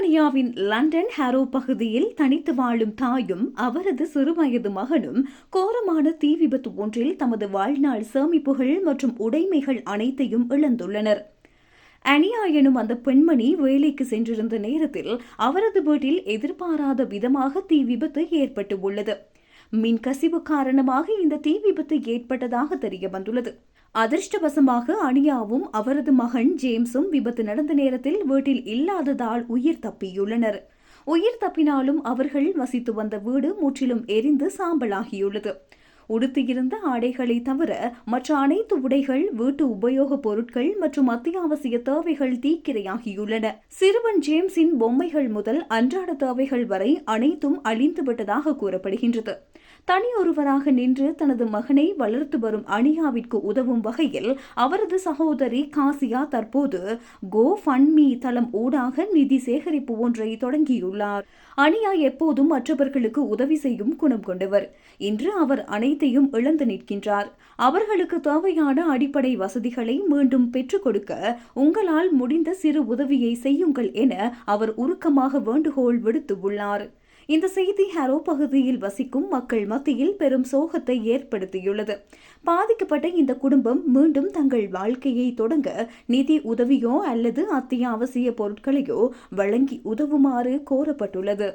ஆஸ்திரேலியாவின் லண்டன் ஹாரோ பகுதியில் தனித்து வாழும் தாயும் அவரது சிறுவயது மகனும் கோரமான தீ விபத்து ஒன்றில் தமது வாழ்நாள் சேமிப்புகள் மற்றும் உடைமைகள் அனைத்தையும் இழந்துள்ளனர். அனியா எனும் அந்த பெண்மணி வேலைக்கு சென்றிருந்த நேரத்தில் அவரது வீட்டில் எதிர்பாராத விதமாக தீ விபத்து ஏற்பட்டு உள்ளது. மின்கசிவு காரணமாக இந்த தீ விபத்து ஏற்பட்டதாக தெரிய வந்துள்ளது. அதிர்ஷ்டவசமாக அனியாவும் அவரது மகன் ஜேம்ஸும் விபத்து நடந்த நேரத்தில் வீட்டில் இல்லாததால் உயிர் தப்பியுள்ளனர். உயிர் தப்பினாலும் அவர்கள் வசித்து வந்த வீடு முற்றிலும் எரிந்து சாம்பலாகியுள்ளது. உடுத்தியிருந்த ஆடைகளை தவிர மற்ற அனைத்து உடைகள், வீட்டு உபயோகப் பொருட்கள் மற்றும் அத்தியாவசிய தேவைகள் தீக்கிரையாகியுள்ளன. சிறுவன் ஜேம்ஸின் பொம்மைகள் முதல் அன்றாட தேவைகள் வரை அனைத்தும் அழிந்துவிட்டதாக கூறப்படுகின்றது. தனியொருவராக நின்று தனது மகனை வளர்த்து வரும் அனியாவிற்கு உதவும் வகையில் அவரது சகோதரி காசியா தற்போது GoFundMe தளம் ஊடாக நிதி சேகரிப்பு ஒன்றை தொடங்கியுள்ளார். அனியா எப்போதும் மற்றவர்களுக்கு உதவி செய்யும் குணம் கொண்டவர். இன்று அவர் அனைத்தையும் இழந்து நிற்கின்றார். அவர்களுக்கு தேவையான அடிப்படை வசதிகளை மீண்டும் பெற்றுக் கொடுக்க உங்களால் முடிந்த சிறு உதவியை செய்யுங்கள் என அவர் உருக்கமாக வேண்டுகோள் விடுத்துள்ளார். இந்த செய்தி ஹாரோ பகுதியில் வசிக்கும் மக்கள் மத்தியில் பெரும் சோகத்தை ஏற்படுத்தியுள்ளது. பாதிக்கப்பட்ட இந்த குடும்பம் மீண்டும் தங்கள் வாழ்க்கையை தொடங்க நிதி உதவியோ அல்லது அத்தியாவசிய பொருட்களையோ வழங்கி உதவுமாறு கோரப்பட்டுள்ளது.